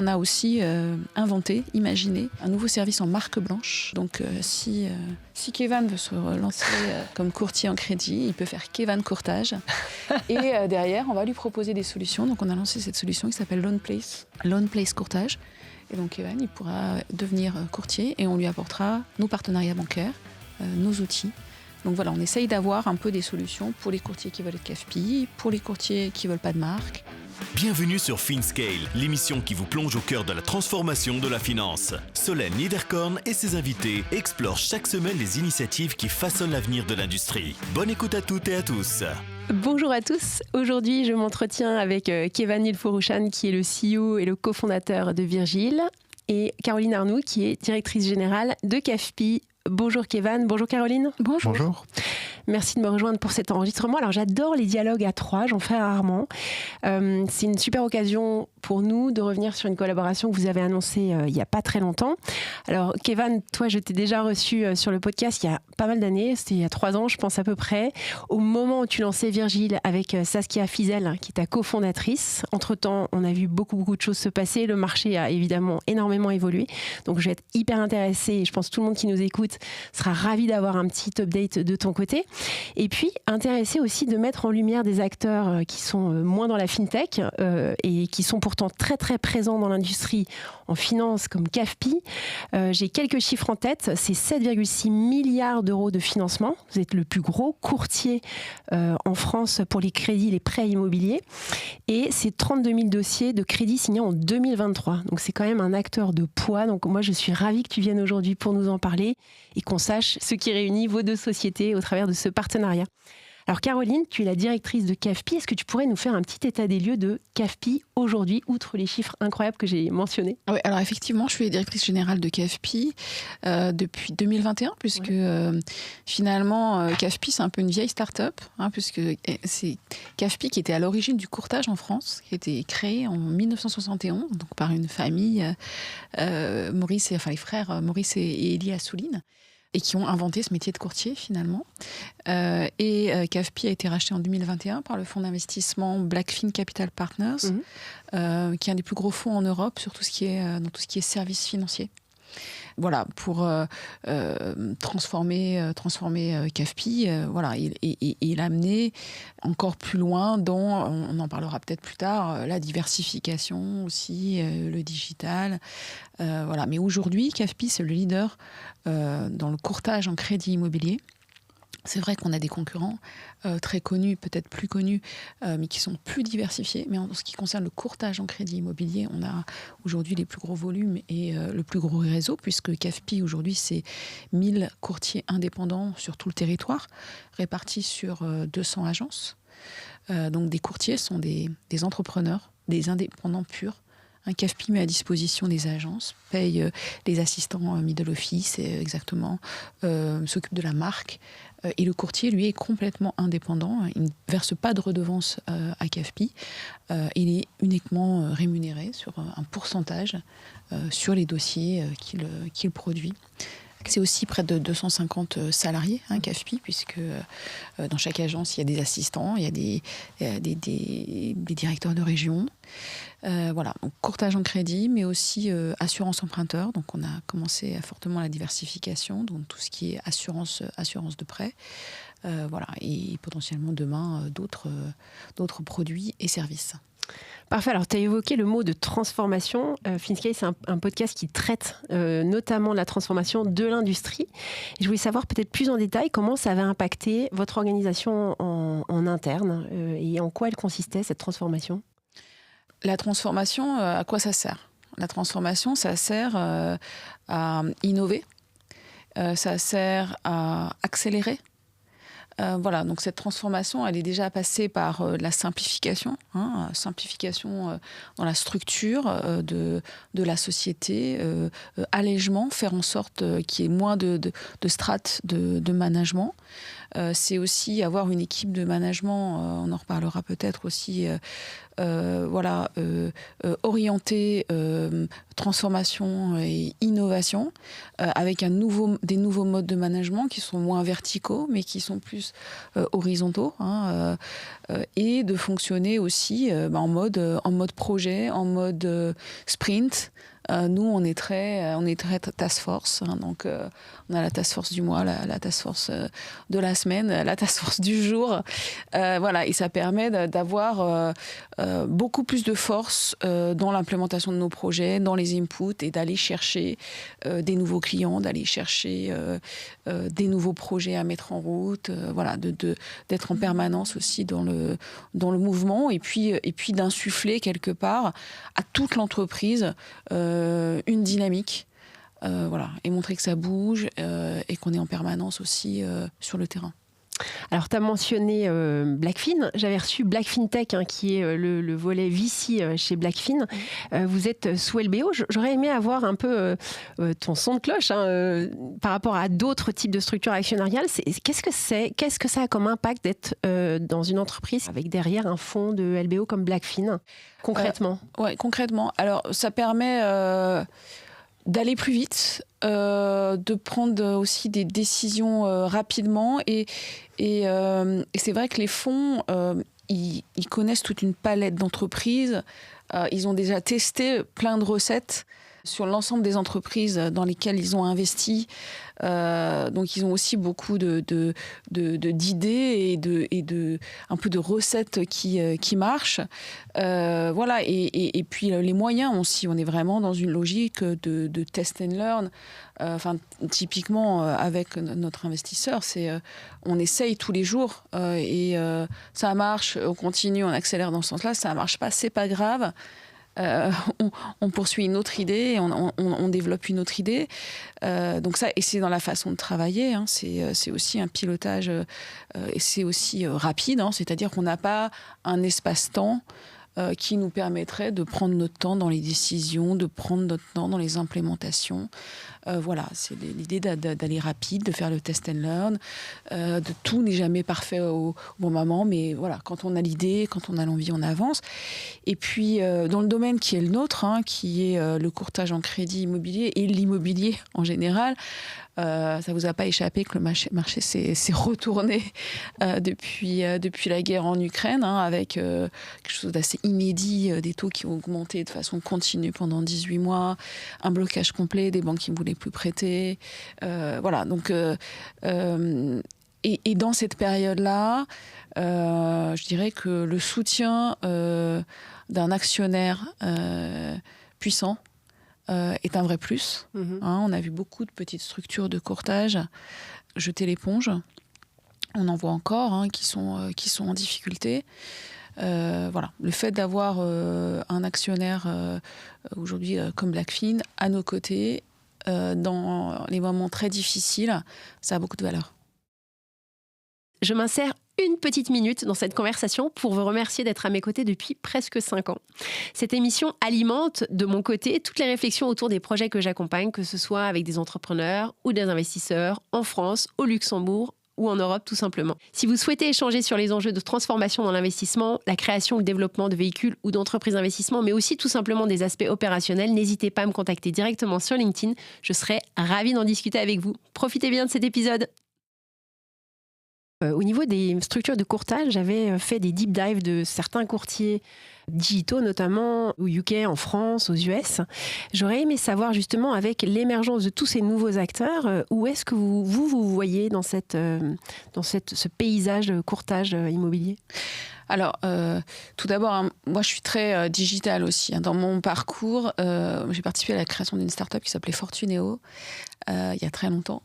on a aussi imaginé un nouveau service en marque blanche. Donc si Kevan veut se relancer comme courtier en crédit, il peut faire Kevan Courtage. Et derrière, on va lui proposer des solutions. Donc on a lancé cette solution qui s'appelle Loan Place Courtage. Et donc Kevan, il pourra devenir courtier et on lui apportera nos partenariats bancaires, nos outils. Donc voilà, on essaye d'avoir un peu des solutions pour les courtiers qui veulent être CAFPI, pour les courtiers qui veulent pas de marque. Bienvenue sur FinScale, l'émission qui vous plonge au cœur de la transformation de la finance. Solène Niederkorn et ses invités explorent chaque semaine les initiatives qui façonnent l'avenir de l'industrie. Bonne écoute à toutes et à tous. Bonjour à tous. Aujourd'hui, je m'entretiens avec Kevan Ilforouchan, qui est le CEO et le cofondateur de Virgile, et Caroline Arnoux, qui est directrice générale de CAFPI. Bonjour Kevan, bonjour Caroline. Bonjour. Merci de me rejoindre pour cet enregistrement. Alors j'adore les dialogues à trois, j'en fais rarement. C'est une super occasion pour nous de revenir sur une collaboration que vous avez annoncée il n'y a pas très longtemps. Alors Kevan, toi je t'ai déjà reçu sur le podcast il y a pas mal d'années, c'était il y a 3 ans je pense à peu près, au moment où tu lançais Virgile avec Saskia Fizel qui est ta cofondatrice. Entre-temps on a vu beaucoup de choses se passer, le marché a évidemment énormément évolué, donc je vais être hyper intéressée et je pense que tout le monde qui nous écoute sera ravi d'avoir un petit update de ton côté. Et puis, intéressé aussi de mettre en lumière des acteurs qui sont moins dans la fintech et qui sont pourtant très très présents dans l'industrie en finance comme CAFPI. J'ai quelques chiffres en tête, c'est 7,6 milliards d'euros de financement. Vous êtes le plus gros courtier en France pour les crédits, les prêts immobiliers. Et c'est 32 000 dossiers de crédits signés en 2023. Donc c'est quand même un acteur de poids. Donc moi, je suis ravie que tu viennes aujourd'hui pour nous en parler et qu'on sache ce qui réunit vos deux sociétés au travers de ce partenariat. Alors Caroline, tu es la directrice de CAFPI. Est-ce que tu pourrais nous faire un petit état des lieux de CAFPI aujourd'hui, outre les chiffres incroyables que j'ai mentionnés ? Oui, alors effectivement, je suis directrice générale de CAFPI depuis 2021, puisque finalement, CAFPI, c'est un peu une vieille start-up, puisque c'est CAFPI qui était à l'origine du courtage en France, qui a été créé en 1971, donc par une famille, les frères Maurice et Élie Assouline, et qui ont inventé ce métier de courtier finalement. CAFPI a été racheté en 2021 par le fonds d'investissement Blackfin Capital Partners, qui est un des plus gros fonds en Europe sur tout ce qui est, dans tout ce qui est services financiers. Voilà, pour transformer CAFPI, il a amené encore plus loin dans, on en parlera peut-être plus tard, la diversification aussi, le digital. Mais aujourd'hui, CAFPI, c'est le leader dans le courtage en crédit immobilier. C'est vrai qu'on a des concurrents très connus, peut-être plus connus, mais qui sont plus diversifiés. Mais en ce qui concerne le courtage en crédit immobilier, on a aujourd'hui les plus gros volumes et le plus gros réseau, puisque CAFPI, aujourd'hui, c'est 1000 courtiers indépendants sur tout le territoire, répartis sur 200 agences. Donc des courtiers sont des entrepreneurs, des indépendants purs. Un CAFPI met à disposition des agences, paye les assistants middle office, s'occupe de la marque. Et le courtier, lui, est complètement indépendant. Il ne verse pas de redevance à CAFPI. Il est uniquement rémunéré sur un pourcentage sur les dossiers qu'il produit. C'est aussi près de 250 salariés, CAFPI, puisque dans chaque agence, il y a des assistants, il y a des directeurs de région. Donc courtage en crédit, mais aussi assurance emprunteur. Donc on a commencé fortement la diversification, donc tout ce qui est assurance de prêt. Et potentiellement demain d'autres produits et services. Parfait. Alors, tu as évoqué le mot de transformation. FinScale, c'est un podcast qui traite notamment de la transformation de l'industrie. Et je voulais savoir peut-être plus en détail comment ça va impacter votre organisation en interne et en quoi elle consistait, cette transformation. La transformation, à quoi ça sert ? La transformation, ça sert à innover, ça sert à accélérer. Donc cette transformation, elle est déjà passée par la simplification, simplification dans la structure de la société, allègement, faire en sorte qu'il y ait moins de strates de management. C'est aussi avoir une équipe de management, on en reparlera peut-être aussi, orienté transformation et innovation, avec des nouveaux modes de management qui sont moins verticaux, mais qui sont plus horizontaux, et de fonctionner aussi en mode projet, en mode sprint. Nous, on est très task force, donc on a la task force du mois, la task force de la semaine, la task force du jour, et ça permet d'avoir beaucoup plus de force dans l'implémentation de nos projets, dans les inputs, et d'aller chercher des nouveaux clients, d'aller chercher des nouveaux projets à mettre en route, d'être en permanence aussi dans le mouvement, et puis d'insuffler quelque part à toute l'entreprise une dynamique, et montrer que ça bouge et qu'on est en permanence aussi sur le terrain. Alors, tu as mentionné Blackfin. J'avais reçu Blackfin Tech, qui est le volet VC chez Blackfin. Vous êtes sous LBO. J'aurais aimé avoir un peu ton son de cloche par rapport à d'autres types de structures actionnariales. Qu'est-ce que c'est ? Qu'est-ce que ça a comme impact d'être dans une entreprise avec derrière un fonds de LBO comme Blackfin, concrètement ? Concrètement. Alors, ça permet d'aller plus vite, de prendre aussi des décisions rapidement, et c'est vrai que les fonds, ils connaissent toute une palette d'entreprises, ils ont déjà testé plein de recettes sur l'ensemble des entreprises dans lesquelles ils ont investi, donc ils ont aussi beaucoup d'idées et un peu de recettes qui marchent, et puis les moyens aussi. On est vraiment dans une logique de test and learn. Typiquement avec notre investisseur, on essaye tous les jours, et ça marche, on continue, on accélère dans ce sens-là. Ça marche pas, c'est pas grave. On poursuit une autre idée, on développe une autre idée. Donc ça, et c'est dans la façon de travailler, c'est aussi un pilotage, et c'est aussi rapide, c'est-à-dire qu'on n'a pas un espace-temps qui nous permettrait de prendre notre temps dans les décisions, de prendre notre temps dans les implémentations. C'est l'idée d'aller rapide, de faire le test and learn. Tout n'est jamais parfait au bon moment, mais quand on a l'idée, quand on a l'envie, on avance. Et puis, dans le domaine qui est le nôtre, qui est le courtage en crédit immobilier et l'immobilier en général, ça ne vous a pas échappé que le marché s'est retourné depuis la guerre en Ukraine, avec quelque chose d'assez inédit, des taux qui ont augmenté de façon continue pendant 18 mois, un blocage complet, des banques qui ne voulaient plus prêter. Donc, et dans cette période-là, je dirais que le soutien d'un actionnaire puissant est un vrai plus. On a vu beaucoup de petites structures de courtage jeter l'éponge. On en voit encore qui sont en difficulté. Le fait d'avoir un actionnaire aujourd'hui comme Blackfin à nos côtés dans les moments très difficiles, ça a beaucoup de valeur. Je m'insère une petite minute dans cette conversation pour vous remercier d'être à mes côtés depuis presque 5 ans. Cette émission alimente de mon côté toutes les réflexions autour des projets que j'accompagne, que ce soit avec des entrepreneurs ou des investisseurs en France, au Luxembourg ou en Europe tout simplement. Si vous souhaitez échanger sur les enjeux de transformation dans l'investissement, la création ou le développement de véhicules ou d'entreprises d'investissement, mais aussi tout simplement des aspects opérationnels, n'hésitez pas à me contacter directement sur LinkedIn. Je serai ravie d'en discuter avec vous. Profitez bien de cet épisode. Au niveau des structures de courtage, j'avais fait des deep dives de certains courtiers digitaux, notamment au UK, en France, aux US. J'aurais aimé savoir justement, avec l'émergence de tous ces nouveaux acteurs, où est-ce que vous voyez dans ce paysage de courtage immobilier ? Alors, tout d'abord, moi je suis très digital aussi. Dans mon parcours, j'ai participé à la création d'une start-up qui s'appelait Fortuneo il y a très longtemps.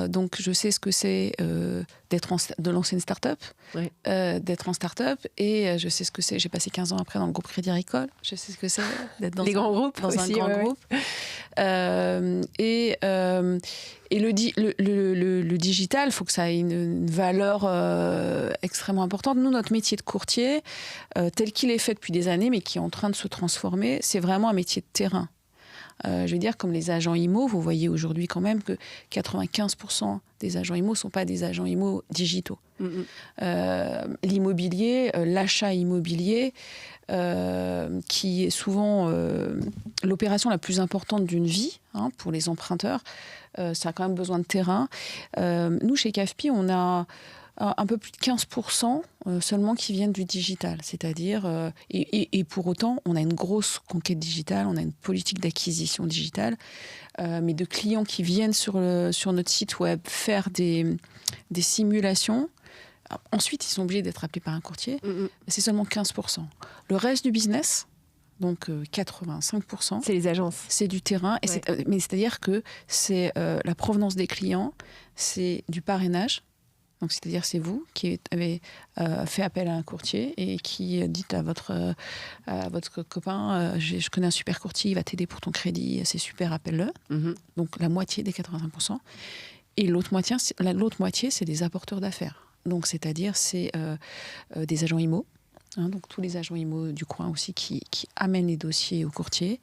Donc je sais ce que c'est de lancer une start-up, d'être en start-up, et je sais ce que c'est. J'ai passé 15 ans après dans le groupe Crédit Agricole. Je sais ce que c'est d'être dans grands groupes dans aussi, un grand groupe. Et le digital, il faut que ça ait une valeur extrêmement importante. Nous, notre métier de courtier, tel qu'il est fait depuis des années, mais qui est en train de se transformer, c'est vraiment un métier de terrain. Je veux dire, comme les agents IMO, vous voyez aujourd'hui quand même que 95% des agents IMO ne sont pas des agents IMO digitaux. L'immobilier, l'achat immobilier, qui est souvent l'opération la plus importante d'une vie pour les emprunteurs, ça a quand même besoin de terrain. Nous, chez CAFPI, on a un peu plus de 15% seulement qui viennent du digital. C'est-à-dire, et pour autant, on a une grosse conquête digitale, on a une politique d'acquisition digitale, mais de clients qui viennent sur notre site web faire des simulations. Ensuite, ils sont obligés d'être appelés par un courtier. C'est seulement 15%. Le reste du business, donc 85%, c'est les agences. C'est du terrain. Et mais c'est-à-dire que c'est la provenance des clients, c'est du parrainage. Donc, c'est-à-dire c'est vous qui avez fait appel à un courtier et qui dites à votre copain je connais un super courtier, il va t'aider pour ton crédit, c'est super, appelle-le. Donc, la moitié des 80%. Et l'autre moitié, c'est des apporteurs d'affaires. Donc, c'est-à-dire, c'est des agents IMO. Donc, tous les agents IMO du coin aussi qui amènent les dossiers au courtier.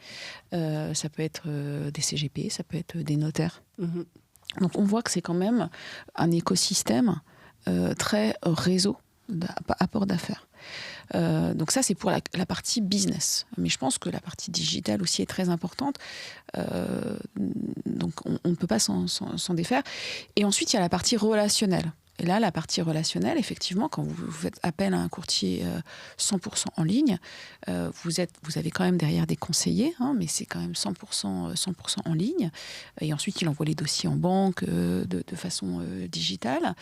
Ça peut être des CGP, ça peut être des notaires. Donc, on voit que c'est quand même un écosystème très réseau d'apport d'affaires. Donc ça, c'est pour la partie business. Mais je pense que la partie digitale aussi est très importante. Donc, on ne peut pas s'en défaire. Et ensuite, il y a la partie relationnelle. Et là, la partie relationnelle, effectivement, quand vous faites appel à un courtier 100% en ligne, vous avez quand même derrière des conseillers, mais c'est quand même 100% en ligne. Et ensuite, il envoie les dossiers en banque de façon digitale.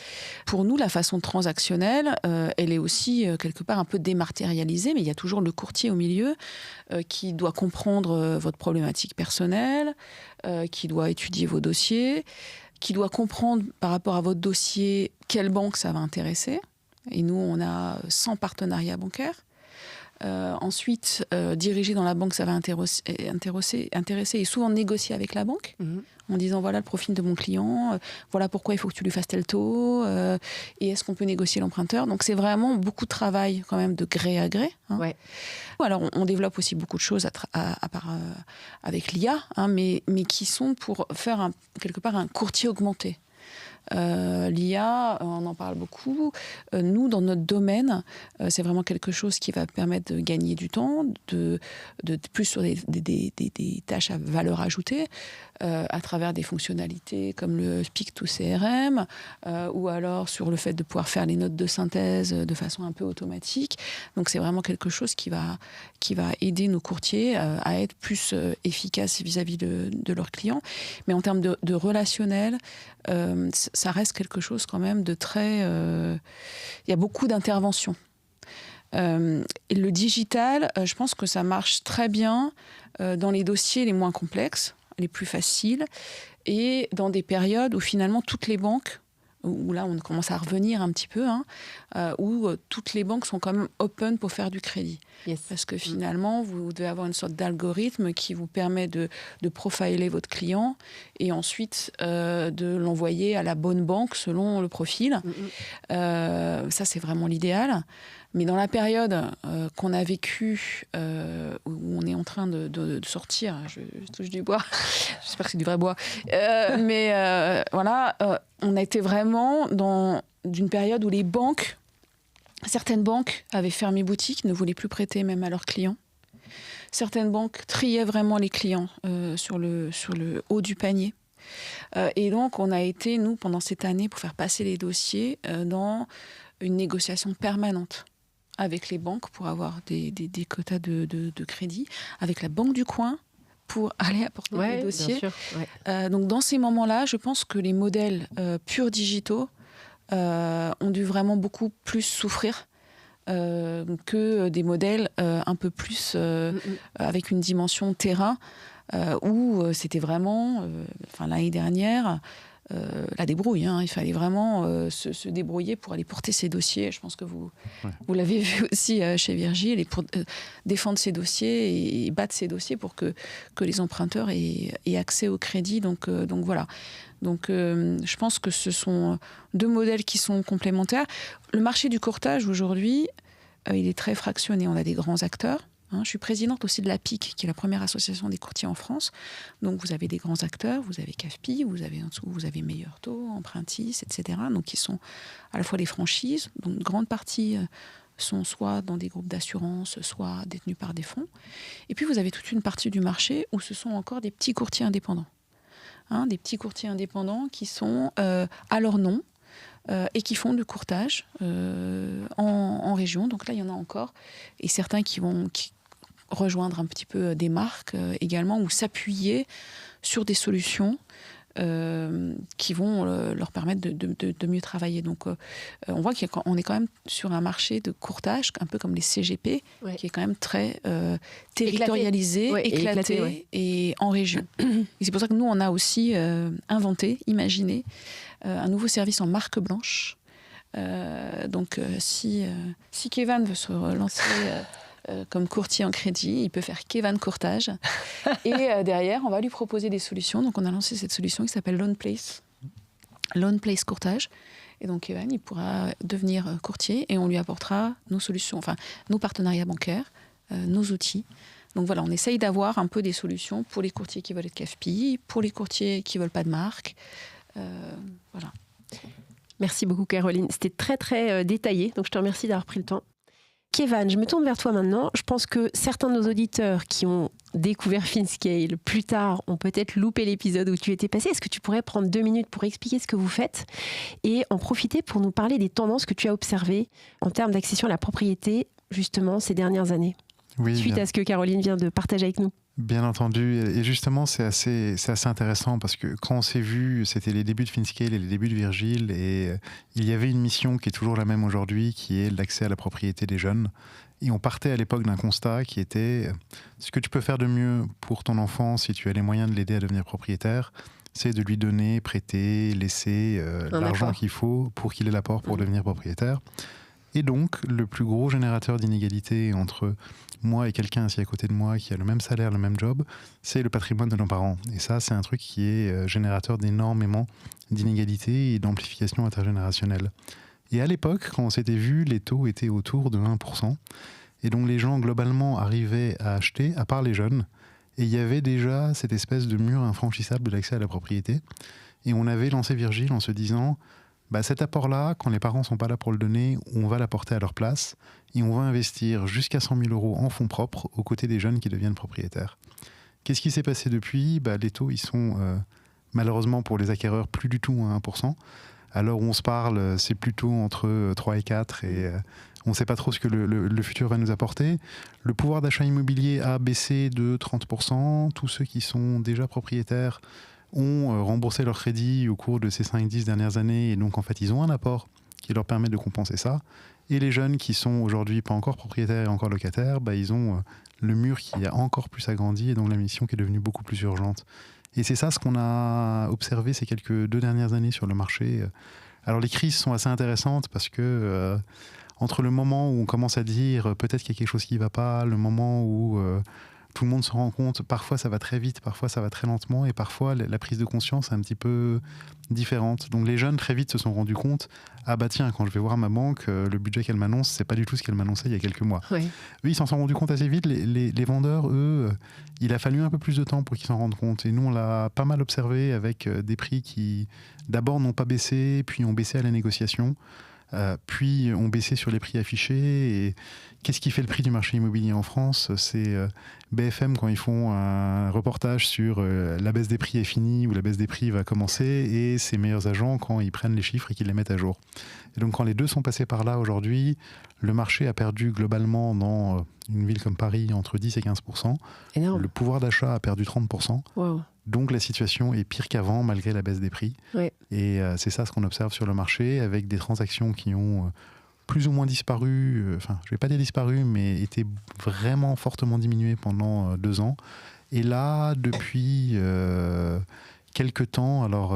Pour nous, la façon transactionnelle, elle est aussi quelque part un peu dématérialisée, mais il y a toujours le courtier au milieu qui doit comprendre votre problématique personnelle, qui doit étudier vos dossiers, qui doit comprendre par rapport à votre dossier quelle banque ça va intéresser. Et nous, on a 100 partenariats bancaires. Ensuite, diriger dans la banque, ça va intéresser et souvent négocier avec la banque en disant voilà le profil de mon client, voilà pourquoi il faut que tu lui fasses tel taux, et est-ce qu'on peut négocier l'emprunteur. Donc c'est vraiment beaucoup de travail quand même de gré à gré. Ouais. Alors on développe aussi beaucoup de choses avec l'IA, mais qui sont pour faire quelque part un courtier augmenté. L'IA, on en parle beaucoup. Nous, dans notre domaine, c'est vraiment quelque chose qui va permettre de gagner du temps, de plus sur des tâches à valeur ajoutée, à travers des fonctionnalités comme le Speak to CRM, ou alors sur le fait de pouvoir faire les notes de synthèse de façon un peu automatique. Donc, c'est vraiment quelque chose qui va aider nos courtiers à être plus efficaces vis-à-vis de leurs clients. Mais en termes de relationnel, ça reste quelque chose quand même de très... Il y a beaucoup d'interventions. Et le digital, je pense que ça marche très bien dans les dossiers les moins complexes, les plus faciles, et dans des périodes où finalement toutes les banques, où là on commence à revenir un petit peu, où toutes les banques sont quand même open pour faire du crédit. Yes. Parce que finalement, vous devez avoir une sorte d'algorithme qui vous permet de profiler votre client et ensuite de l'envoyer à la bonne banque selon le profil. Ça, c'est vraiment l'idéal. Mais dans la période qu'on a vécue, où on est en train de sortir, je touche du bois, j'espère que c'est du vrai bois, mais voilà, on a été vraiment dans une période où certaines banques avaient fermé boutique, ne voulaient plus prêter même à leurs clients. Certaines banques triaient vraiment les clients sur le haut du panier. Et donc, on a été, nous, pendant cette année, pour faire passer les dossiers dans une négociation permanente avec les banques pour avoir des quotas de crédit, avec la banque du coin pour aller apporter des dossiers. Bien sûr, ouais. Donc, dans ces moments-là, je pense que les modèles purs digitaux ont dû vraiment beaucoup plus souffrir que des modèles un peu plus avec une dimension terrain où c'était vraiment, l'année dernière, la débrouille. Il fallait vraiment se débrouiller pour aller porter ces dossiers. Je pense que vous l'avez vu aussi chez Virgile, et pour défendre ces dossiers et battre ces dossiers pour que les emprunteurs aient accès au crédit. Donc voilà. Donc je pense que ce sont deux modèles qui sont complémentaires. Le marché du courtage aujourd'hui, il est très fractionné. On a des grands acteurs Je suis présidente aussi de la PIC, qui est la première association des courtiers en France. Donc, vous avez des grands acteurs, vous avez CAFPI, vous avez en dessous, vous avez Meilleur Taux, Empruntis, etc. Donc, qui sont à la fois des franchises, dont une grande partie sont soit dans des groupes d'assurance, soit détenus par des fonds. Et puis, vous avez toute une partie du marché où ce sont encore des petits courtiers indépendants. Des petits courtiers indépendants qui sont à leur nom, et qui font du courtage en région. Donc là, il y en a encore. Et certains qui vont rejoindre un petit peu des marques également, ou s'appuyer sur des solutions qui vont leur permettre de mieux travailler. Donc on voit qu'on est quand même sur un marché de courtage, un peu comme les CGP, qui est quand même très territorialisé, éclaté et en région. Et c'est pour ça que nous, on a aussi imaginé un nouveau service en marque blanche. Donc si Kevan veut se relancer comme courtier en crédit, il peut faire Kevan Courtage. Et derrière, on va lui proposer des solutions. Donc on a lancé cette solution qui s'appelle Loan Place Courtage. Et donc Kevan, il pourra devenir courtier et on lui apportera nos solutions, enfin nos partenariats bancaires, nos outils. Donc voilà, on essaye d'avoir un peu des solutions pour les courtiers qui veulent être CAFPI, pour les courtiers qui ne veulent pas de marque. Voilà. Merci beaucoup Caroline, c'était très très détaillé, donc je te remercie d'avoir pris le temps. Kevan, je me tourne vers toi maintenant. Je pense que certains de nos auditeurs qui ont découvert FinScale plus tard ont peut-être loupé l'épisode où tu étais passé. Est-ce que tu pourrais prendre 2 minutes pour expliquer ce que vous faites et en profiter pour nous parler des tendances que tu as observées en termes d'accession à la propriété justement ces dernières années, suite à ce que Caroline vient de partager avec nous? Bien entendu, et justement c'est assez intéressant parce que quand on s'est vu, c'était les débuts de FinScale et les débuts de Virgile, et il y avait une mission qui est toujours la même aujourd'hui, qui est l'accès à la propriété des jeunes. Et on partait à l'époque d'un constat qui était ce que tu peux faire de mieux pour ton enfant si tu as les moyens de l'aider à devenir propriétaire, c'est de lui donner, prêter, laisser l'argent qu'il faut pour qu'il ait l'apport pour devenir propriétaire. Et donc, le plus gros générateur d'inégalité entre moi et quelqu'un assis à côté de moi qui a le même salaire, le même job, c'est le patrimoine de nos parents. Et ça, c'est un truc qui est générateur d'énormément d'inégalités et d'amplification intergénérationnelle. Et à l'époque, quand on s'était vu, les taux étaient autour de 1%. Et donc, les gens, globalement, arrivaient à acheter, à part les jeunes. Et il y avait déjà cette espèce de mur infranchissable de l'accès à la propriété. Et on avait lancé Virgile en se disant... cet apport-là, quand les parents ne sont pas là pour le donner, on va l'apporter à leur place et on va investir jusqu'à 100 000 € en fonds propres aux côtés des jeunes qui deviennent propriétaires. Qu'est-ce qui s'est passé depuis ? Les taux, ils sont malheureusement pour les acquéreurs plus du tout à 1%. À l'heure où on se parle, c'est plutôt entre 3 et 4 et on ne sait pas trop ce que le futur va nous apporter. Le pouvoir d'achat immobilier a baissé de 30%. Tous ceux qui sont déjà propriétaires ont remboursé leur crédit au cours de ces 5-10 dernières années et donc en fait ils ont un apport qui leur permet de compenser ça. Et les jeunes qui sont aujourd'hui pas encore propriétaires et encore locataires, ils ont le mur qui a encore plus agrandi et donc la mission qui est devenue beaucoup plus urgente. Et c'est ça ce qu'on a observé ces 2 dernières années sur le marché. Alors les crises sont assez intéressantes parce que entre le moment où on commence à dire peut-être qu'il y a quelque chose qui ne va pas, le moment où... tout le monde se rend compte, parfois ça va très vite, parfois ça va très lentement, et parfois la prise de conscience est un petit peu différente. Donc les jeunes très vite se sont rendus compte, tiens, quand je vais voir ma banque, le budget qu'elle m'annonce, c'est pas du tout ce qu'elle m'annonçait il y a quelques mois. Oui. Eux, ils s'en sont rendus compte assez vite, les vendeurs, eux, il a fallu un peu plus de temps pour qu'ils s'en rendent compte. Et nous, on l'a pas mal observé avec des prix qui d'abord n'ont pas baissé, puis ont baissé à la négociation. Puis ont baissé sur les prix affichés. Et qu'est-ce qui fait le prix du marché immobilier en France ? C'est BFM quand ils font un reportage sur la baisse des prix est finie ou la baisse des prix va commencer, et ses meilleurs agents quand ils prennent les chiffres et qu'ils les mettent à jour. Et donc quand les deux sont passés par là aujourd'hui, le marché a perdu globalement dans une ville comme Paris entre 10 et 15%. Énorme. Le pouvoir d'achat a perdu 30%. Wow. Donc la situation est pire qu'avant malgré la baisse des prix. Oui. Et c'est ça ce qu'on observe sur le marché, avec des transactions qui ont plus ou moins disparu, je ne vais pas dire disparu, mais été vraiment fortement diminuées pendant 2 ans. Et là, depuis quelques temps, alors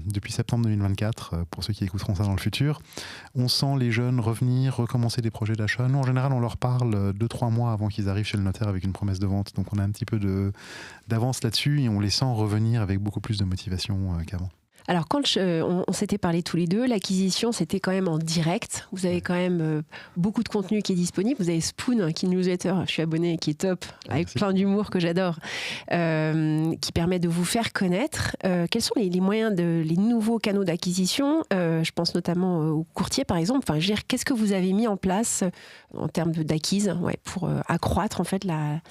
depuis septembre 2024, pour ceux qui écouteront ça dans le futur, on sent les jeunes revenir, recommencer des projets d'achat. Nous, en général, on leur parle 2-3 mois avant qu'ils arrivent chez le notaire avec une promesse de vente. Donc on a un petit peu d'avance là-dessus et on les sent revenir avec beaucoup plus de motivation qu'avant. Alors, quand on s'était parlé tous les deux, l'acquisition, c'était quand même en direct. Vous avez quand même beaucoup de contenu qui est disponible. Vous avez Spoon, qui est une newsletter, je suis abonnée, qui est top, avec plein d'humour que j'adore, qui permet de vous faire connaître. Quels sont les moyens, les nouveaux canaux d'acquisition? Je pense notamment aux courtiers, par exemple. Enfin, je veux dire, qu'est-ce que vous avez mis en place en termes d'acquise pour accroître en fait la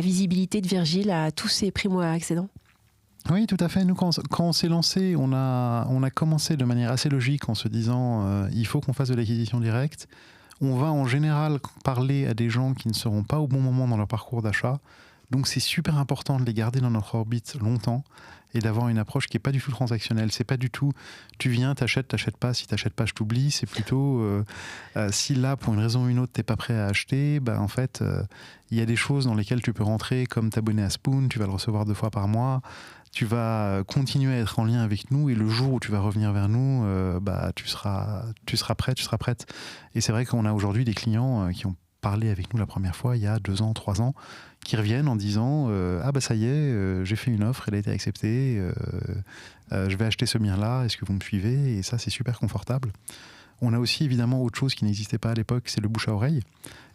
visibilité de Virgile à tous ces primo-accédants? Oui, tout à fait. Nous, quand on s'est lancé, on a commencé de manière assez logique en se disant il faut qu'on fasse de l'acquisition directe. On va en général parler à des gens qui ne seront pas au bon moment dans leur parcours d'achat. Donc c'est super important de les garder dans notre orbite longtemps et d'avoir une approche qui n'est pas du tout transactionnelle. C'est pas du tout tu viens, t'achètes pas, si t'achètes pas, je t'oublie. C'est plutôt si là, pour une raison ou une autre, t'es pas prêt à acheter, en fait, il y a des choses dans lesquelles tu peux rentrer, comme t'abonner à Spoon, tu vas le recevoir 2 fois par mois. Tu vas continuer à être en lien avec nous et le jour où tu vas revenir vers nous, tu seras prêt, tu seras prête. Et c'est vrai qu'on a aujourd'hui des clients qui ont parlé avec nous la première fois il y a 2 ans, 3 ans, qui reviennent en disant ça y est, j'ai fait une offre, elle a été acceptée, je vais acheter ce bien-là, est-ce que vous me suivez? Et ça, c'est super confortable. On a aussi évidemment autre chose qui n'existait pas à l'époque, c'est le bouche à oreille.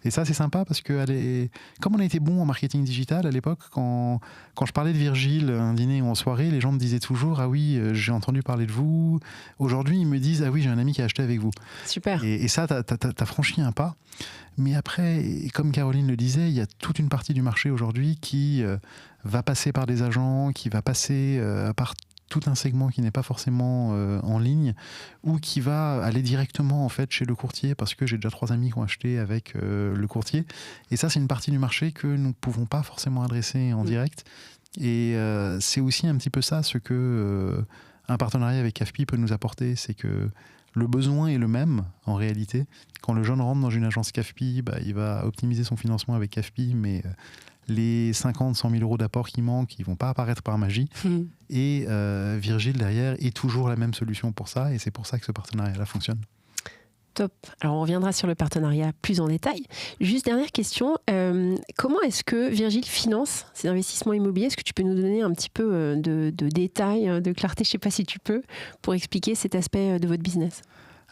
Et ça, c'est sympa parce que comme on a été bon en marketing digital à l'époque, quand je parlais de Virgile, un dîner ou en soirée, les gens me disaient toujours « Ah oui, j'ai entendu parler de vous ». Aujourd'hui, ils me disent « Ah oui, j'ai un ami qui a acheté avec vous ». Super. Et ça, t'as franchi un pas. Mais après, comme Caroline le disait, il y a toute une partie du marché aujourd'hui qui va passer par des agents, qui va passer par tout un segment qui n'est pas forcément en ligne ou qui va aller directement en fait chez le courtier parce que j'ai déjà 3 amis qui ont acheté avec le courtier. Et ça, c'est une partie du marché que nous ne pouvons pas forcément adresser en direct. Et c'est aussi un petit peu ça ce que un partenariat avec CAFPI peut nous apporter, c'est que le besoin est le même en réalité. Quand le jeune rentre dans une agence CAFPI, il va optimiser son financement avec CAFPI, mais les 50, 100 000 euros d'apport qui manquent, ils ne vont pas apparaître par magie. Et Virgile, derrière, est toujours la même solution pour ça. Et c'est pour ça que ce partenariat-là fonctionne. Top. Alors, on reviendra sur le partenariat plus en détail. Juste dernière question. Comment est-ce que Virgile finance ses investissements immobiliers? Est-ce que tu peux nous donner un petit peu de détails, de clarté, je ne sais pas si tu peux, pour expliquer cet aspect de votre business?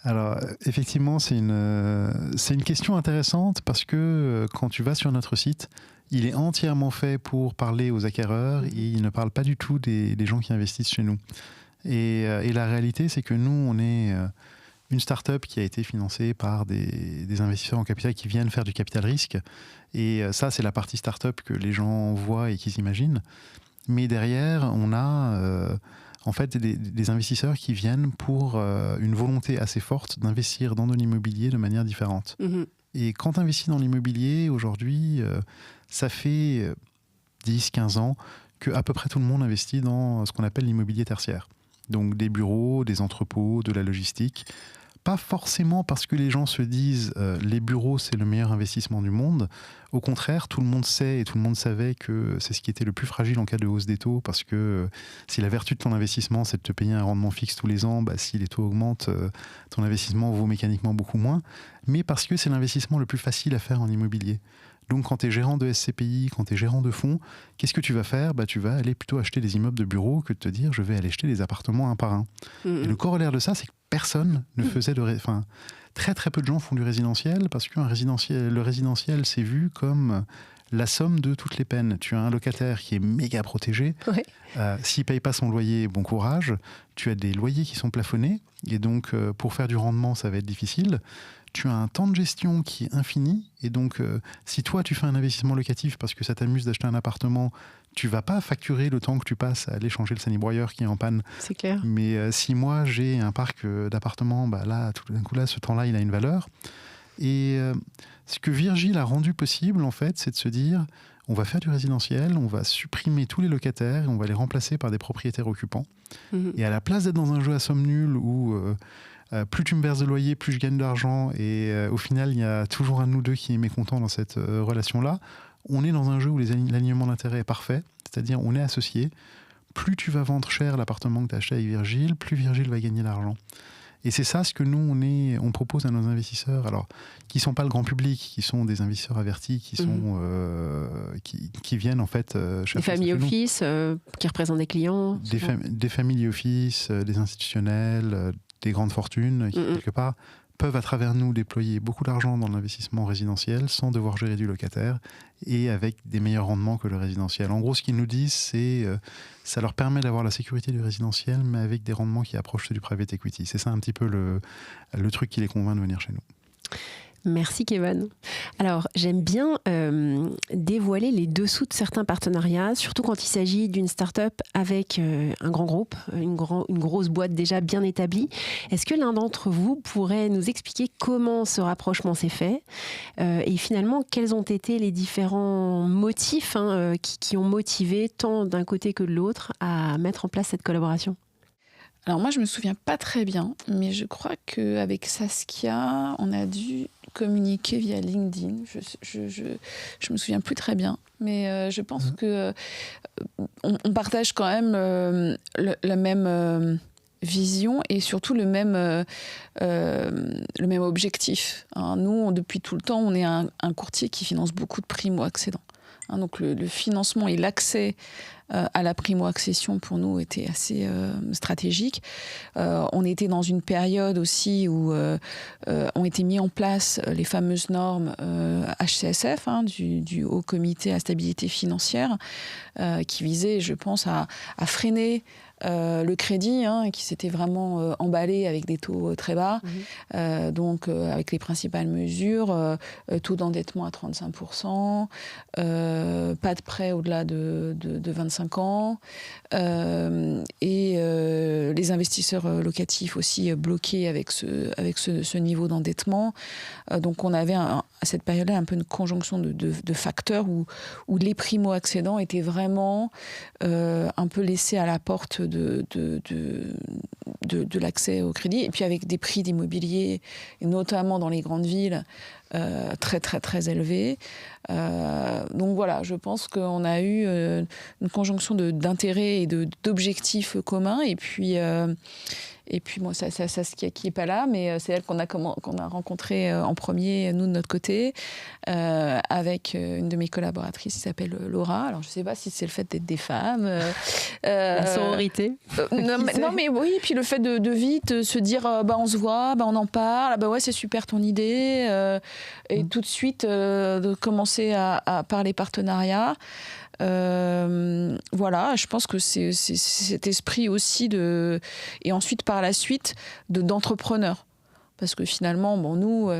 Alors, effectivement, c'est une question intéressante parce que quand tu vas sur notre site, il est entièrement fait pour parler aux acquéreurs et il ne parle pas du tout des gens qui investissent chez nous. Et la réalité, c'est que nous, on est une start-up qui a été financée par des investisseurs en capital qui viennent faire du capital risque. Et ça, c'est la partie start-up que les gens voient et qu'ils imaginent. Mais derrière, on a en fait des investisseurs qui viennent pour une volonté assez forte d'investir dans de l'immobilier de manière différente. Et quand tu investis dans l'immobilier, aujourd'hui, ça fait 10-15 ans qu'à peu près tout le monde investit dans ce qu'on appelle l'immobilier tertiaire. Donc des bureaux, des entrepôts, de la logistique. Pas forcément parce que les gens se disent les bureaux c'est le meilleur investissement du monde. Au contraire, tout le monde sait et tout le monde savait que c'est ce qui était le plus fragile en cas de hausse des taux parce que si la vertu de ton investissement c'est de te payer un rendement fixe tous les ans, si les taux augmentent, ton investissement vaut mécaniquement beaucoup moins. Mais parce que c'est l'investissement le plus facile à faire en immobilier. Donc quand tu es gérant de SCPI, quand tu es gérant de fonds, qu'est-ce que tu vas faire? Tu vas aller plutôt acheter des immeubles de bureaux que de te dire je vais aller acheter des appartements un par un. Et le corollaire de ça, c'est que personne ne faisait très très peu de gens font du résidentiel parce que le résidentiel c'est vu comme la somme de toutes les peines. Tu as un locataire qui est méga protégé. Ouais. S'il ne paye pas son loyer, bon courage. Tu as des loyers qui sont plafonnés et donc pour faire du rendement, ça va être difficile. Tu as un temps de gestion qui est infini et donc si toi tu fais un investissement locatif parce que ça t'amuse d'acheter un appartement, tu vas pas facturer le temps que tu passes à aller changer le sanibroyeur qui est en panne. C'est clair. Mais si moi j'ai un parc d'appartements, là tout d'un coup là ce temps-là il a une valeur. Et ce que Virgile a rendu possible en fait, c'est de se dire on va faire du résidentiel, on va supprimer tous les locataires et on va les remplacer par des propriétaires occupants. Et à la place d'être dans un jeu à somme nulle où plus tu me verses de loyer, plus je gagne d'argent et au final il y a toujours un de nous deux qui est mécontent dans cette relation-là. On est dans un jeu où l'alignement d'intérêt est parfait, c'est-à-dire on est associés. Plus tu vas vendre cher l'appartement que tu as acheté avec Virgile, plus Virgile va gagner l'argent. Et c'est ça ce que nous, on propose à nos investisseurs, alors qui ne sont pas le grand public, qui sont des investisseurs avertis, qui viennent en fait... des family office qui représentent des clients. Des family office, des institutionnels, des grandes fortunes qui, quelque part, peuvent à travers nous déployer beaucoup d'argent dans l'investissement résidentiel sans devoir gérer du locataire et avec des meilleurs rendements que le résidentiel. En gros, ce qu'ils nous disent, c'est ça leur permet d'avoir la sécurité du résidentiel, mais avec des rendements qui approchent du private equity. C'est ça un petit peu le truc qui les convainc de venir chez nous. Merci Kevin. Alors j'aime bien dévoiler les dessous de certains partenariats, surtout quand il s'agit d'une start-up avec un grand groupe, une grosse boîte déjà bien établie. Est-ce que l'un d'entre vous pourrait nous expliquer comment ce rapprochement s'est fait et finalement quels ont été les différents motifs qui ont motivé tant d'un côté que de l'autre à mettre en place cette collaboration ? Alors moi, je me souviens pas très bien, mais je crois qu'avec Saskia, on a dû communiquer via LinkedIn. Je me souviens plus très bien, mais je pense que on partage quand même la même vision et surtout le même objectif. Nous, depuis tout le temps, on est un courtier qui finance beaucoup de primo-accédants. Donc le financement et l'accès à la primo-accession pour nous était assez stratégique. On était dans une période aussi où ont été mis en place les fameuses normes HCSF, du Haut Comité à stabilité financière, qui visaient, je pense, à freiner le crédit qui s'était vraiment emballé avec des taux très bas, donc avec les principales mesures, taux d'endettement à 35%, pas de prêt au-delà de 25 ans, et les investisseurs locatifs aussi bloqués avec ce niveau d'endettement. Donc on avait à cette période-là un peu une conjonction de facteurs où les primo-accédants étaient vraiment un peu laissés à la porte de l'accès au crédit, et puis avec des prix d'immobilier, et notamment dans les grandes villes, très très très élevés. Donc voilà, je pense qu'on a eu une conjonction d'intérêts et d'objectifs communs, et puis moi, ça qui est pas là, mais c'est elle qu'on a rencontrée en premier, nous de notre côté, avec une de mes collaboratrices qui s'appelle Laura. Alors je sais pas si c'est le fait d'être des femmes, la sororité. Non mais oui, puis le fait de vite se dire on se voit, on en parle, ouais c'est super ton idée, et tout de suite de commencer à parler partenariat. Voilà, je pense que c'est cet esprit aussi et ensuite par la suite d'entrepreneurs, parce que finalement nous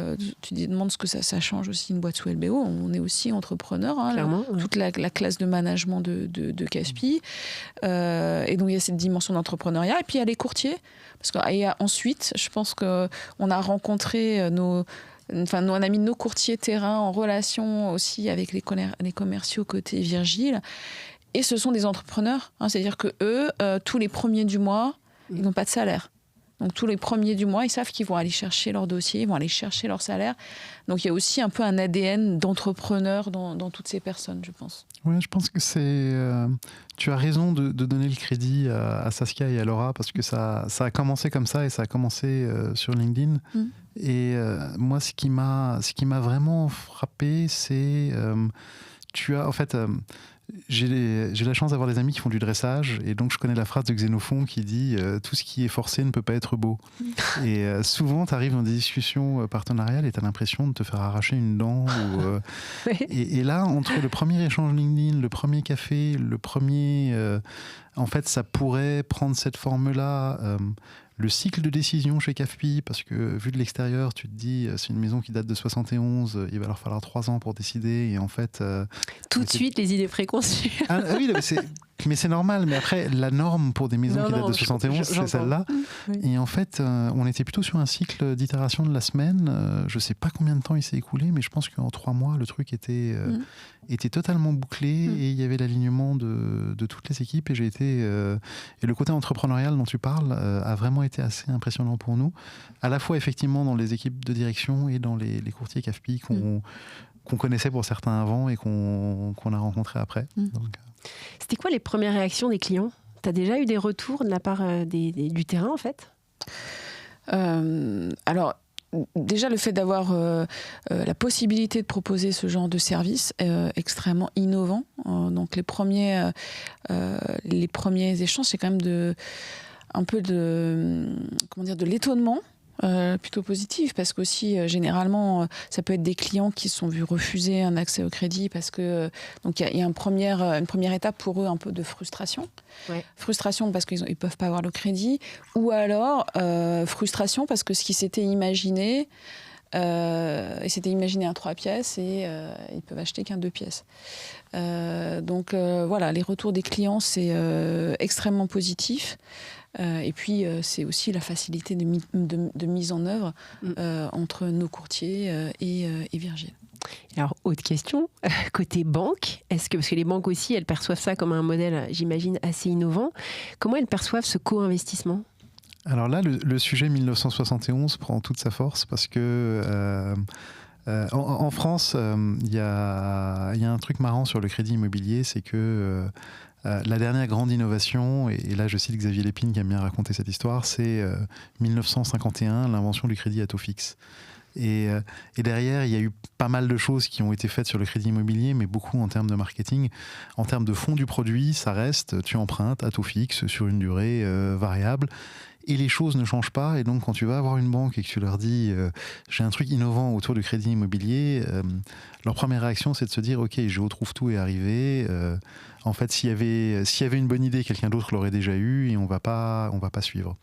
tu demandes ce que ça change aussi une boîte sous LBO, on est aussi entrepreneurs, toute la classe de management de CAFPI, et donc il y a cette dimension d'entrepreneuriat, et puis il y a les courtiers, et ensuite je pense qu'on a rencontré on a mis nos courtiers terrain en relation aussi avec les commerciaux côté Virgile. Et ce sont des entrepreneurs. C'est-à-dire que eux, tous les premiers du mois, ils n'ont pas de salaire. Donc tous les premiers du mois, ils savent qu'ils vont aller chercher leur dossier, ils vont aller chercher leur salaire. Donc il y a aussi un peu un ADN d'entrepreneur dans toutes ces personnes, je pense. Oui, je pense que tu as raison de donner le crédit à Saskia et à Laura, parce que ça a commencé comme ça, et ça a commencé sur LinkedIn. Et moi, ce qui m'a vraiment frappé, c'est j'ai la chance d'avoir des amis qui font du dressage, et donc je connais la phrase de Xénophon qui dit tout ce qui est forcé ne peut pas être beau. Et souvent tu arrives dans des discussions partenariales et tu as l'impression de te faire arracher une dent et là, entre le premier échange LinkedIn, le premier café, le premier en fait ça pourrait prendre cette forme-là, le cycle de décision chez CAFPI, parce que vu de l'extérieur, tu te dis, c'est une maison qui date de 71, il va leur falloir 3 ans pour décider, et en fait... Tout de suite, les idées préconçues. Oui, mais c'est normal, mais après, la norme pour des maisons qui datent de 71, c'est celle-là. Oui. Et en fait, on était plutôt sur un cycle d'itération de la semaine. Je ne sais pas combien de temps il s'est écoulé, mais je pense qu'en 3 mois, le truc était totalement bouclé, et il y avait l'alignement de toutes les équipes, et et le côté entrepreneurial dont tu parles a vraiment été assez impressionnant pour nous, à la fois effectivement dans les équipes de direction et dans les courtiers CAFPI qu'on connaissait pour certains avant et qu'on a rencontrés après. Donc, c'était quoi les premières réactions des clients ? Tu as déjà eu des retours de la part du terrain, en fait ? Alors, déjà, le fait d'avoir la possibilité de proposer ce genre de service est extrêmement innovant. Donc, les premiers échanges, c'est quand même un peu de l'étonnement. Plutôt positif, parce qu'aussi généralement ça peut être des clients qui se sont vus refuser un accès au crédit parce que donc il y a une première étape pour eux, un peu de frustration. Ouais. Frustration parce qu'ils peuvent pas avoir le crédit, ou alors frustration parce que ce qui s'était imaginé, ils s'étaient imaginé un 3 pièces et ils peuvent acheter qu'un 2 pièces. Donc voilà, les retours des clients, c'est extrêmement positif. Et puis, c'est aussi la facilité de mise en œuvre entre nos courtiers et Virgile. Alors, autre question, côté banque, parce que les banques aussi, elles perçoivent ça comme un modèle, j'imagine, assez innovant. Comment elles perçoivent ce co-investissement ? Alors là, le sujet 1971 prend toute sa force parce que en France, il y a un truc marrant sur le crédit immobilier, c'est que la dernière grande innovation, et là je cite Xavier Lépine qui aime bien raconter cette histoire, c'est 1951, l'invention du crédit à taux fixe. Et derrière, il y a eu pas mal de choses qui ont été faites sur le crédit immobilier, mais beaucoup en termes de marketing. En termes de fond du produit, ça reste, tu empruntes à taux fixe sur une durée variable. Et les choses ne changent pas. Et donc, quand tu vas avoir une banque et que tu leur dis j'ai un truc innovant autour du crédit immobilier, leur première réaction, c'est de se dire ok, je retrouve tout est arrivé. En fait, s'il y avait une bonne idée, quelqu'un d'autre l'aurait déjà eu et on va pas suivre.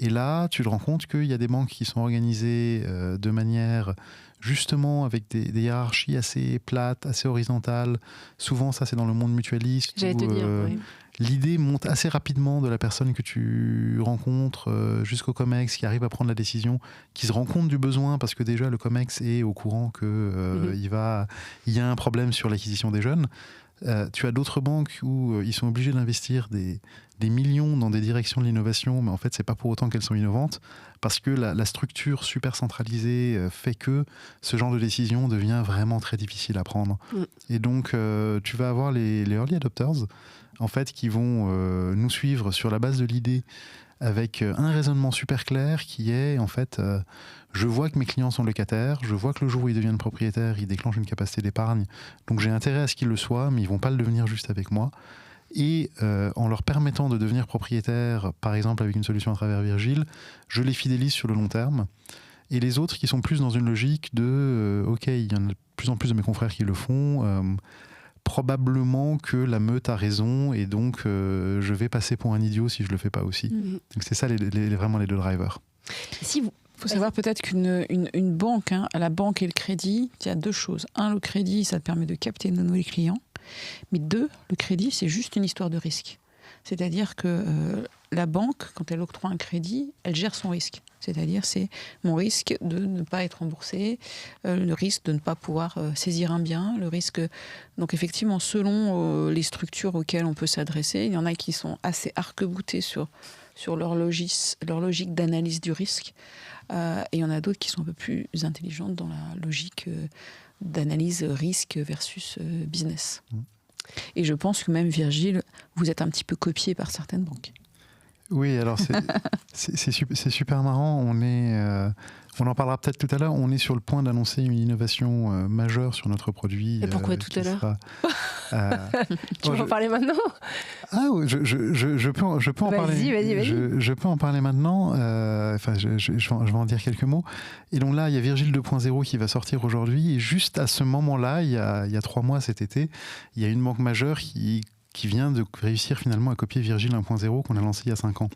Et là, tu te rends compte qu'il y a des banques qui sont organisées de manière justement avec des hiérarchies assez plates, assez horizontales. Souvent, ça, c'est dans le monde mutualiste. J'allais te dire, oui. L'idée monte assez rapidement de la personne que tu rencontres jusqu'au COMEX qui arrive à prendre la décision, qui se rend compte du besoin parce que déjà le COMEX est au courant qu'il y a un problème sur l'acquisition des jeunes. Tu as d'autres banques où ils sont obligés d'investir des millions dans des directions de l'innovation, mais en fait, c'est pas pour autant qu'elles sont innovantes, parce que la structure super centralisée fait que ce genre de décision devient vraiment très difficile à prendre. Et donc, tu vas avoir les early adopters, en fait, qui vont nous suivre sur la base de l'idée avec un raisonnement super clair qui est, en fait, je vois que mes clients sont locataires, je vois que le jour où ils deviennent propriétaires, ils déclenchent une capacité d'épargne, donc j'ai intérêt à ce qu'ils le soient, mais ils vont pas le devenir juste avec moi. Et en leur permettant de devenir propriétaires, par exemple avec une solution à travers Virgile, je les fidélise sur le long terme. Et les autres qui sont plus dans une logique de ok, il y en a de plus en plus de mes confrères qui le font, probablement que la meute a raison et donc je vais passer pour un idiot si je le fais pas aussi. Donc c'est ça vraiment les deux drivers. Si vous... Il faut savoir peut-être qu'une banque, la banque et le crédit, il y a deux choses. Un, le crédit, ça te permet de capter de nouveaux clients. Mais deux, le crédit, c'est juste une histoire de risque. C'est-à-dire que la banque, quand elle octroie un crédit, elle gère son risque. C'est-à-dire, c'est mon risque de ne pas être remboursé, le risque de ne pas pouvoir saisir un bien, le risque... Donc effectivement, selon les structures auxquelles on peut s'adresser, il y en a qui sont assez arc-boutés sur leur logique d'analyse du risque. Et il y en a d'autres qui sont un peu plus intelligentes dans la logique d'analyse risque versus business. Et je pense que même Virgile, vous êtes un petit peu copié par certaines banques. Oui, alors c'est super marrant. On en parlera peut-être tout à l'heure. On est sur le point d'annoncer une innovation majeure sur notre produit. Et pourquoi tout à l'heure Tu veux en parler maintenant ? Ah, je peux en parler. Vas-y. Je peux en parler maintenant. Je vais en dire quelques mots. Et donc là, il y a Virgile 2.0 qui va sortir aujourd'hui. Et juste à ce moment-là, il y a 3 mois cet été, il y a une banque majeure qui vient de réussir finalement à copier Virgile 1.0 qu'on a lancé il y a 5 ans.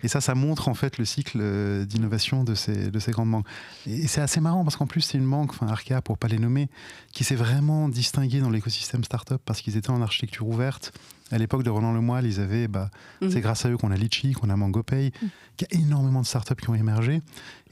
Et ça montre en fait le cycle d'innovation de ces grandes banques. Et c'est assez marrant parce qu'en plus c'est une banque, Arkea pour pas les nommer, qui s'est vraiment distinguée dans l'écosystème startup parce qu'ils étaient en architecture ouverte. À l'époque de Roland Lemoyle, ils avaient, c'est grâce à eux qu'on a Litchi, qu'on a MangoPay, qu'il y a énormément de startups qui ont émergé.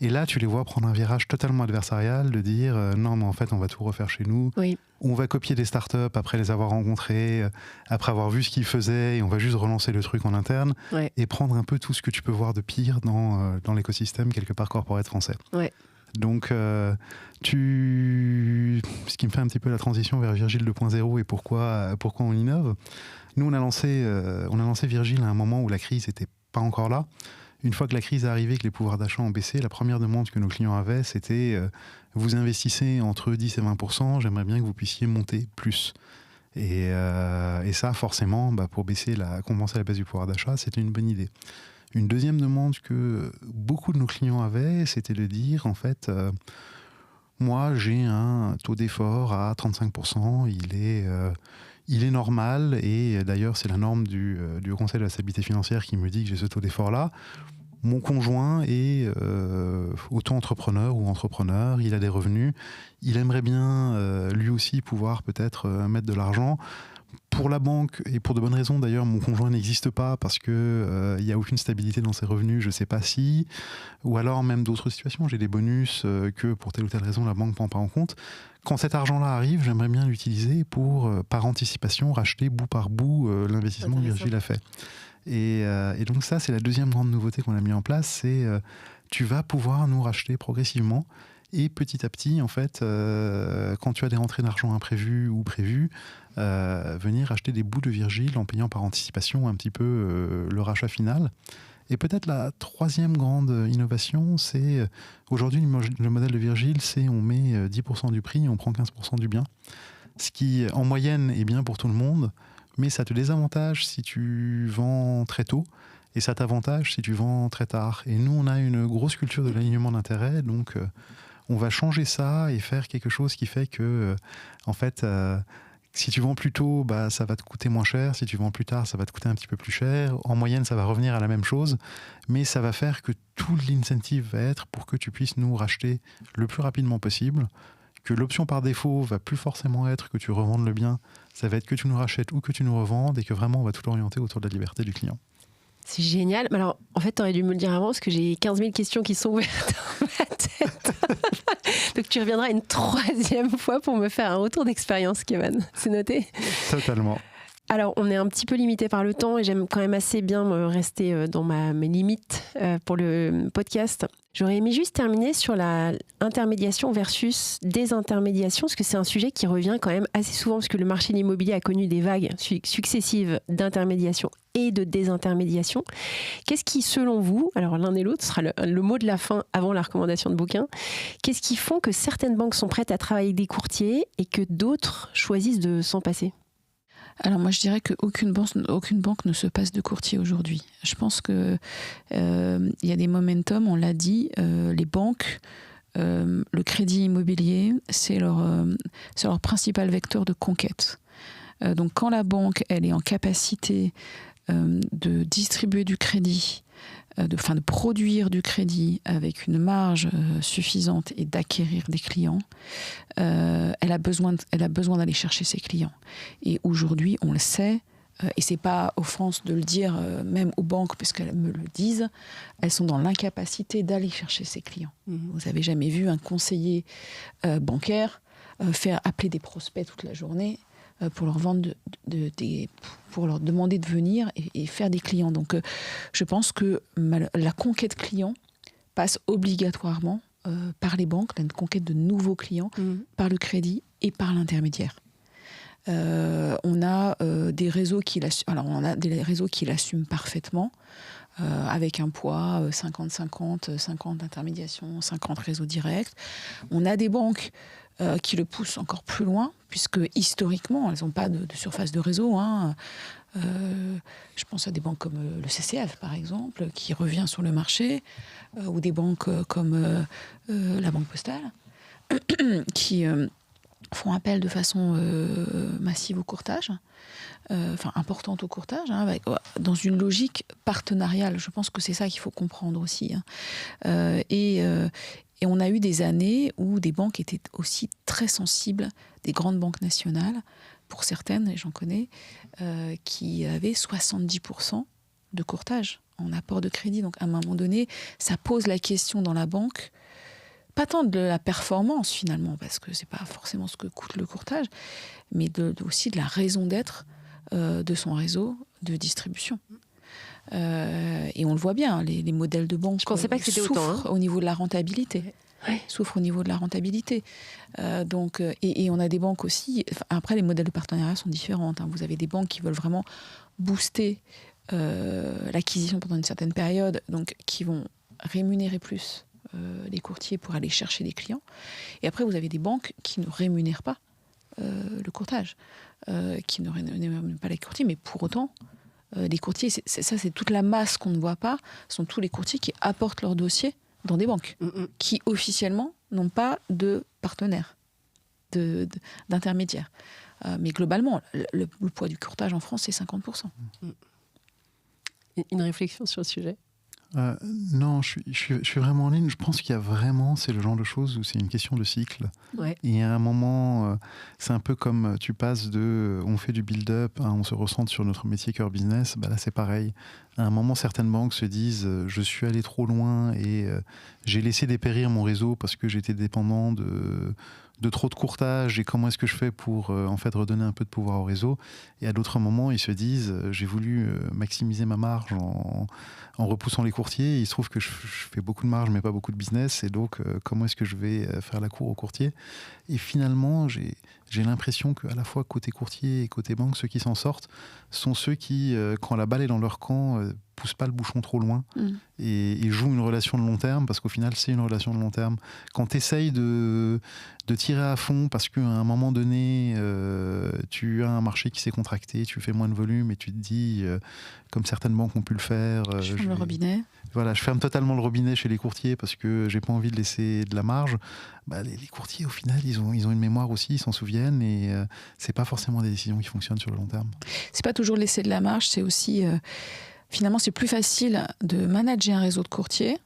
Et là, tu les vois prendre un virage totalement adversarial, de dire non, mais en fait, on va tout refaire chez nous. Oui. On va copier des startups après les avoir rencontrés, après avoir vu ce qu'ils faisaient, et on va juste relancer le truc en interne et prendre un peu tout ce que tu peux voir de pire dans l'écosystème quelque part corporate français. Ouais. Donc, ce qui me fait un petit peu la transition vers Virgile 2.0 et pourquoi on innove. Nous, on a lancé Virgile à un moment où la crise n'était pas encore là. une fois que la crise est arrivée, que les pouvoirs d'achat ont baissé, la première demande que nos clients avaient, c'était vous investissez entre 10 et 20%, j'aimerais bien que vous puissiez monter plus. Et ça, forcément, pour compenser la baisse du pouvoir d'achat, c'était une bonne idée. Une deuxième demande que beaucoup de nos clients avaient, c'était de dire, en fait, moi, j'ai un taux d'effort à 35%, il est normal, et d'ailleurs, c'est la norme du Conseil de la stabilité financière qui me dit que j'ai ce taux d'effort-là. Mon conjoint est auto-entrepreneur ou entrepreneur, il a des revenus, il aimerait bien lui aussi pouvoir peut-être mettre de l'argent. Pour la banque, et pour de bonnes raisons d'ailleurs, mon conjoint n'existe pas parce qu'il n'y a aucune stabilité dans ses revenus, je ne sais pas si. Ou alors même d'autres situations, j'ai des bonus que pour telle ou telle raison la banque ne prend pas en compte. Quand cet argent-là arrive, j'aimerais bien l'utiliser pour, par anticipation, racheter bout par bout l'investissement que Virgile a fait. Et donc ça, c'est la deuxième grande nouveauté qu'on a mis en place, c'est tu vas pouvoir nous racheter progressivement. Et petit à petit, en fait, quand tu as des rentrées d'argent imprévues ou prévues, venir acheter des bouts de Virgile en payant par anticipation un petit peu le rachat final. Et peut-être la troisième grande innovation, c'est aujourd'hui le modèle de Virgile, c'est on met 10% du prix et on prend 15% du bien. Ce qui, en moyenne, est bien pour tout le monde, mais ça te désavantage si tu vends très tôt. Et ça t'avantage si tu vends très tard. Et nous, on a une grosse culture de l'alignement d'intérêts, donc on va changer ça et faire quelque chose qui fait que, en fait, si tu vends plus tôt, ça va te coûter moins cher. Si tu vends plus tard, ça va te coûter un petit peu plus cher. En moyenne, ça va revenir à la même chose, mais ça va faire que tout l'incentive va être pour que tu puisses nous racheter le plus rapidement possible, que l'option par défaut va plus forcément être que tu revendes le bien, ça va être que tu nous rachètes ou que tu nous revendes, et que vraiment, on va tout orienter autour de la liberté du client. C'est génial. Alors, en fait, tu aurais dû me le dire avant, parce que j'ai 15 000 questions qui sont ouvertes dans ma tête. Donc, tu reviendras une troisième fois pour me faire un retour d'expérience, Kevin. C'est noté ? Totalement. Alors, on est un petit peu limité par le temps et j'aime quand même assez bien me rester dans mes limites pour le podcast. J'aurais aimé juste terminer sur la intermédiation versus désintermédiation, parce que c'est un sujet qui revient quand même assez souvent, parce que le marché de l'immobilier a connu des vagues successives d'intermédiation et de désintermédiation. Qu'est-ce qui, selon vous, alors l'un et l'autre sera le mot de la fin avant la recommandation de bouquin, qu'est-ce qui font que certaines banques sont prêtes à travailler avec des courtiers et que d'autres choisissent de s'en passer ? Alors moi je dirais qu'aucune banque ne se passe de courtier aujourd'hui. Je pense que y a des momentum, on l'a dit, les banques, le crédit immobilier, c'est leur principal vecteur de conquête. Donc quand la banque elle est en capacité de distribuer du crédit, de produire du crédit avec une marge suffisante et d'acquérir des clients, elle a besoin d'aller chercher ses clients. Et aujourd'hui, on le sait, et c'est pas offense de le dire même aux banques, parce qu'elles me le disent, elles sont dans l'incapacité d'aller chercher ses clients. Vous n'avez jamais vu un conseiller bancaire faire appeler des prospects toute la journée pour leur vendre pour leur demander de venir et faire des clients. Donc je pense que la conquête client passe obligatoirement par les banques, la conquête de nouveaux clients, par le crédit et par l'intermédiaire. On a des réseaux qui l'assument parfaitement, avec un poids 50-50, 50 intermédiations, 50 réseaux directs. On a des banques qui le poussent encore plus loin, puisque historiquement, elles n'ont pas de surface de réseau. Je pense à des banques comme le CCF, par exemple, qui revient sur le marché, ou des banques comme la Banque Postale, qui font appel de façon massive au courtage, importante au courtage, dans une logique partenariale. Je pense que c'est ça qu'il faut comprendre aussi. Et on a eu des années où des banques étaient aussi très sensibles, des grandes banques nationales, pour certaines, et j'en connais, qui avaient 70% de courtage en apport de crédit. Donc à un moment donné, ça pose la question dans la banque, pas tant de la performance finalement, parce que c'est pas forcément ce que coûte le courtage, mais aussi de la raison d'être de son réseau de distribution. Et on le voit bien, les modèles de banque souffrent au niveau de la rentabilité. Souffrent au niveau de la rentabilité. Et on a des banques aussi. Après, les modèles de partenariat sont différents. Vous avez des banques qui veulent vraiment booster l'acquisition pendant une certaine période, donc qui vont rémunérer plus les courtiers pour aller chercher des clients. Et après, vous avez des banques qui ne rémunèrent pas le courtage, qui ne rémunèrent pas les courtiers, mais pour autant, les courtiers, c'est toute la masse qu'on ne voit pas, sont tous les courtiers qui apportent leurs dossiers dans des banques, qui officiellement n'ont pas de partenaires, d'intermédiaires. Mais globalement, le poids du courtage en France, c'est 50%. Une réflexion sur le sujet? Non, je suis vraiment en ligne. Je pense qu'il y a vraiment, c'est le genre de choses où c'est une question de cycle. Ouais. Et à un moment, c'est un peu comme tu passes de on fait du build-up, on se recentre sur notre métier cœur business. Bah là, c'est pareil. À un moment, certaines banques se disent je suis allé trop loin et j'ai laissé dépérir mon réseau parce que j'étais dépendant de trop de courtage et comment est-ce que je fais pour en fait redonner un peu de pouvoir au réseau. Et à d'autres moments, ils se disent j'ai voulu maximiser ma marge en repoussant les courtiers. Il se trouve que je fais beaucoup de marge mais pas beaucoup de business et donc comment est-ce que je vais faire la cour aux courtiers. Et finalement, j'ai l'impression qu'à la fois côté courtier et côté banque, ceux qui s'en sortent sont ceux qui, quand la balle est dans leur camp, poussent pas le bouchon trop loin et jouent une relation de long terme, parce qu'au final, c'est une relation de long terme. Quand tu essayes de tirer à fond parce qu'à un moment donné, tu as un marché qui s'est contracté, tu fais moins de volume et tu te dis, comme certaines banques ont pu le faire... je ferme le robinet. Voilà, je ferme totalement le robinet chez les courtiers parce que j'ai pas envie de laisser de la marge. Bah, les courtiers, au final, ils ont une mémoire aussi, ils s'en souviennent et c'est pas forcément des décisions qui fonctionnent sur le long terme. C'est pas toujours laisser de la marge, c'est aussi... finalement, c'est plus facile de manager un réseau de courtiers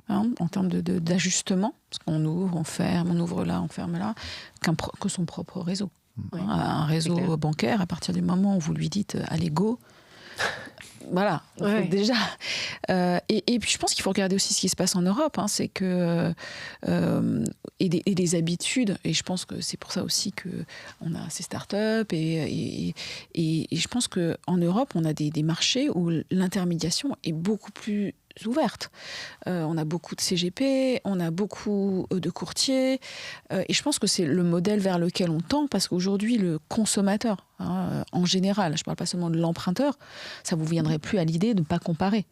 en termes d'ajustement, parce qu'on ouvre, on ferme, on ouvre là, on ferme là, que son propre réseau. Un réseau bancaire, à partir du moment où vous lui dites « allez, go », voilà, déjà. Et puis je pense qu'il faut regarder aussi ce qui se passe en Europe, c'est que et des habitudes. Et je pense que c'est pour ça aussi que on a ces startups et je pense que en Europe on a des marchés où l'intermédiation est beaucoup plus ouverte. On a beaucoup de CGP, on a beaucoup de courtiers, et je pense que c'est le modèle vers lequel on tend, parce qu'aujourd'hui, le consommateur, en général, je ne parle pas seulement de l'emprunteur, ça ne vous viendrait plus à l'idée de ne pas comparer.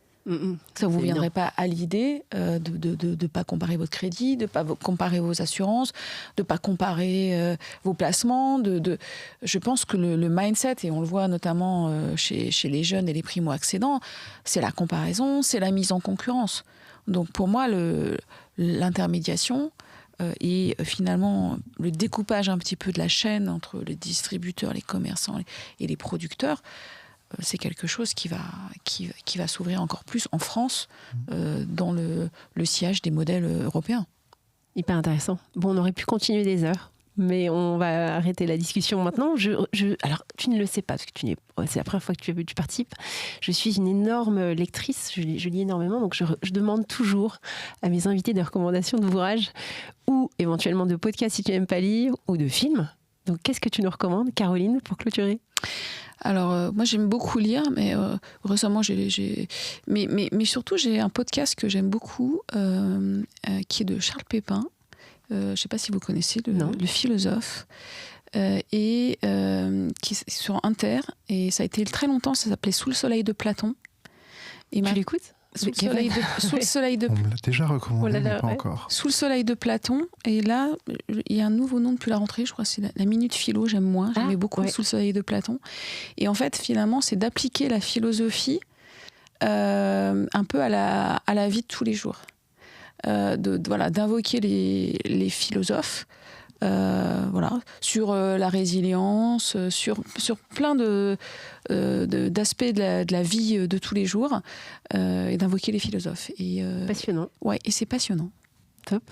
Ça ne vous viendrait pas à l'idée de ne pas comparer votre crédit, de ne pas comparer vos assurances, de ne pas comparer vos placements. Je pense que le mindset, et on le voit notamment chez les jeunes et les primo-accédants, c'est la comparaison, c'est la mise en concurrence. Donc pour moi, l'intermédiation et finalement le découpage un petit peu de la chaîne entre les distributeurs, les commerçants et les producteurs, c'est quelque chose qui va s'ouvrir encore plus en France dans le sillage des modèles européens. Hyper intéressant. Bon, on aurait pu continuer des heures, mais on va arrêter la discussion maintenant. Alors, tu ne le sais pas, parce que c'est la première fois que tu participes. Je suis une énorme lectrice, je lis énormément, donc je demande toujours à mes invités des recommandations d'ouvrages ou éventuellement de podcasts si tu n'aimes pas lire, ou de films. Donc, qu'est-ce que tu nous recommandes, Caroline, pour clôturer ? Alors, moi, j'aime beaucoup lire, mais récemment, mais surtout, j'ai un podcast que j'aime beaucoup, qui est de Charles Pépin. Je ne sais pas si vous connaissez, le philosophe, et qui est sur Inter. Et ça a été très longtemps, ça s'appelait Sous le soleil de Platon. Et tu l'écoutes ? Sous le soleil de... On me l'a déjà recommandé, mais pas encore. Sous le soleil de Platon. Et là, il y a un nouveau nom depuis la rentrée, je crois que c'est la Minute Philo, j'aime moins. J'aimais beaucoup Sous le soleil de Platon. Et en fait, finalement, c'est d'appliquer la philosophie un peu à la vie de tous les jours. D'invoquer les philosophes sur la résilience, sur plein d'aspects de la vie de tous les jours, et d'invoquer les philosophes. Passionnant. Ouais, et c'est passionnant. Top.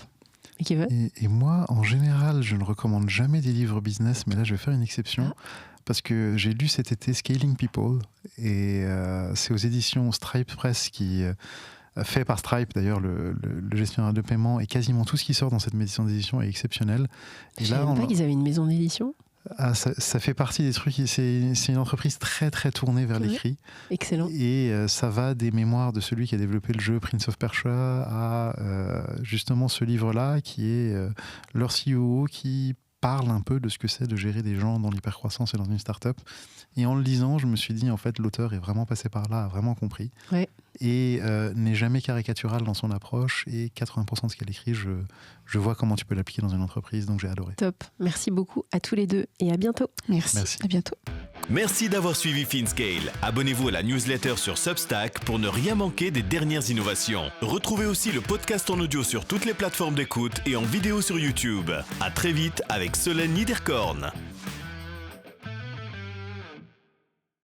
Et moi, en général, je ne recommande jamais des livres business, mais là, je vais faire une exception. Parce que j'ai lu cet été Scaling People, et c'est aux éditions Stripe Press qui... fait par Stripe, d'ailleurs, le gestionnaire de paiement, et quasiment tout ce qui sort dans cette maison d'édition est exceptionnel. Je ne savais pas qu'ils avaient une maison d'édition. Ça fait partie des trucs, c'est une entreprise très très tournée vers l'écrit. Excellent. Et ça va des mémoires de celui qui a développé le jeu Prince of Persia à justement ce livre-là qui est leur CEO qui parle un peu de ce que c'est de gérer des gens dans l'hypercroissance et dans une start-up. Et en le lisant, je me suis dit, en fait, l'auteur est vraiment passé par là, a vraiment compris. Ouais. Et n'est jamais caricatural dans son approche. Et 80% de ce qu'elle écrit, je vois comment tu peux l'appliquer dans une entreprise. Donc j'ai adoré. Top. Merci beaucoup à tous les deux et à bientôt. Merci. À bientôt. Merci d'avoir suivi FinScale. Abonnez-vous à la newsletter sur Substack pour ne rien manquer des dernières innovations. Retrouvez aussi le podcast en audio sur toutes les plateformes d'écoute et en vidéo sur YouTube. À très vite avec Solène Niederkorn.